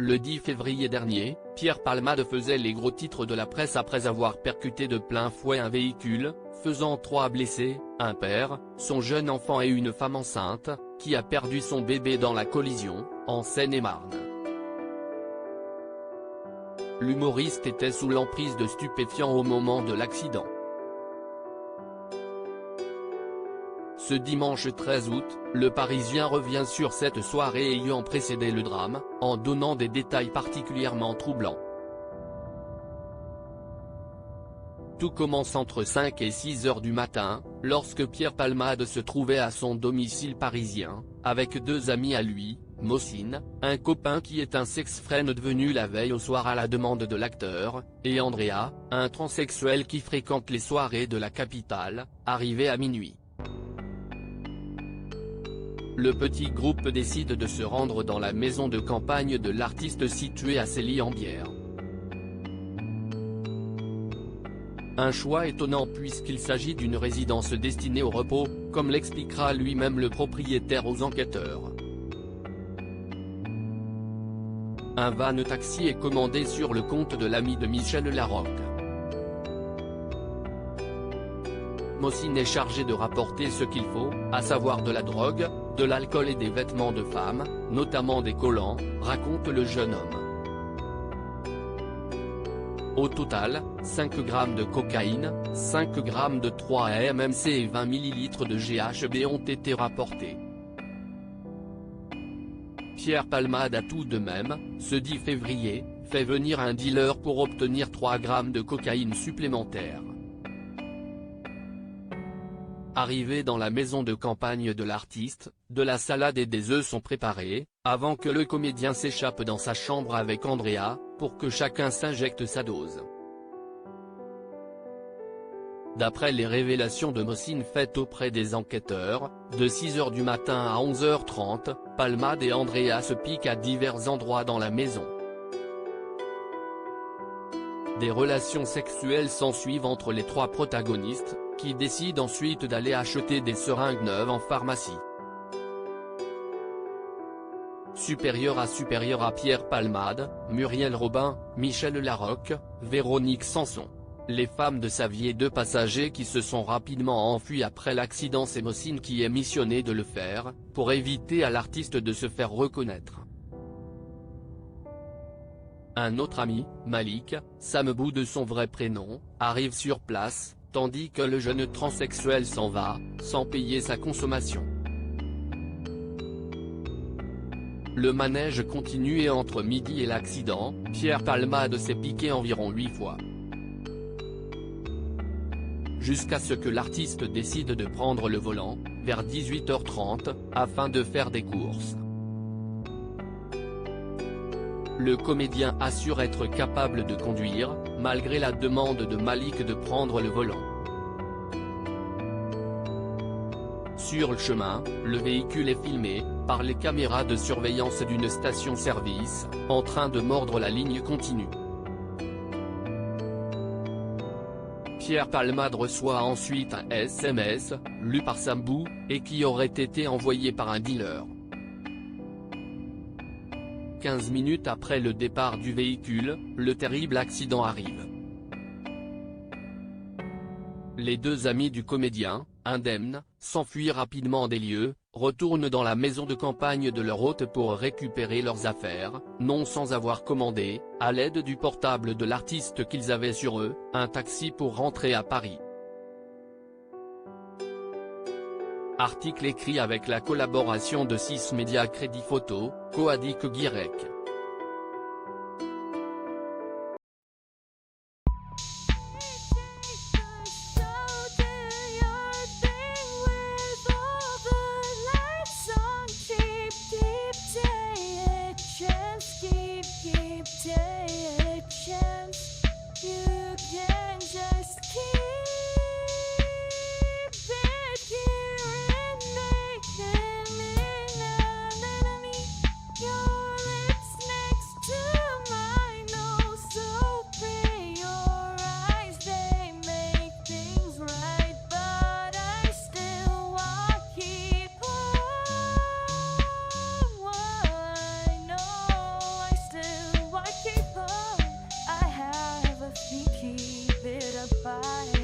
Le 10 février dernier, Pierre Palmade faisait les gros titres de la presse après avoir percuté de plein fouet un véhicule, faisant 3 blessés, un père, son jeune enfant et une femme enceinte, qui a perdu son bébé dans la collision, en Seine-et-Marne. L'humoriste était sous l'emprise de stupéfiants au moment de l'accident. Ce dimanche 13 août, le Parisien revient sur cette soirée ayant précédé le drame, en donnant des détails particulièrement troublants. Tout commence entre 5 et 6 heures du matin, lorsque Pierre Palmade se trouvait à son domicile parisien, avec 2 amis à lui, Mossine, un copain qui est un sex-friend devenu la veille au soir à la demande de l'acteur, et Andrea, un transsexuel qui fréquente les soirées de la capitale, arrivé à minuit. Le petit groupe décide de se rendre dans la maison de campagne de l'artiste située à Célie-en-Bière. Un choix étonnant puisqu'il s'agit d'une résidence destinée au repos, comme l'expliquera lui-même le propriétaire aux enquêteurs. Un van taxi est commandé sur le compte de l'ami de Michel Larocque. Mossine est chargé de rapporter ce qu'il faut, à savoir de la drogue, de l'alcool et des vêtements de femmes, notamment des collants, raconte le jeune homme. Au total, 5 grammes de cocaïne, 5 grammes de 3-MMC et 20 ml de GHB ont été rapportés. Pierre Palmade a tout de même, ce 10 février, fait venir un dealer pour obtenir 3 grammes de cocaïne supplémentaire. Arrivé dans la maison de campagne de l'artiste, de la salade et des œufs sont préparés, avant que le comédien s'échappe dans sa chambre avec Andrea, pour que chacun s'injecte sa dose. D'après les révélations de Mossine faites auprès des enquêteurs, de 6 heures du matin à 11h30, Palmade et Andrea se piquent à divers endroits dans la maison. Des relations sexuelles s'ensuivent entre les 3 protagonistes, qui décident ensuite d'aller acheter des seringues neuves en pharmacie. Supérieur à Pierre Palmade, Muriel Robin, Michel Larocque, Véronique Sanson. Les femmes de sa vie et 2 passagers qui se sont rapidement enfuis après l'accident. C'est Mossine qui est missionné de le faire, pour éviter à l'artiste de se faire reconnaître. Un autre ami, Malik, Samebou de son vrai prénom, arrive sur place, tandis que le jeune transsexuel s'en va, sans payer sa consommation. Le manège continue et entre midi et l'accident, Pierre Palmade s'est piqué environ 8 fois. Jusqu'à ce que l'artiste décide de prendre le volant, vers 18h30, afin de faire des courses. Le comédien assure être capable de conduire, malgré la demande de Malik de prendre le volant. Sur le chemin, le véhicule est filmé, par les caméras de surveillance d'une station-service, en train de mordre la ligne continue. Pierre Palmade reçoit ensuite un SMS, lu par Samebou, et qui aurait été envoyé par un dealer. 15 minutes après le départ du véhicule, le terrible accident arrive. Les 2 amis du comédien, indemnes, s'enfuient rapidement des lieux, retournent dans la maison de campagne de leur hôte pour récupérer leurs affaires, non sans avoir commandé, à l'aide du portable de l'artiste qu'ils avaient sur eux, un taxi pour rentrer à Paris. Article écrit avec la collaboration de 6 médias Crédit Photo, Coadic Guirec. the party.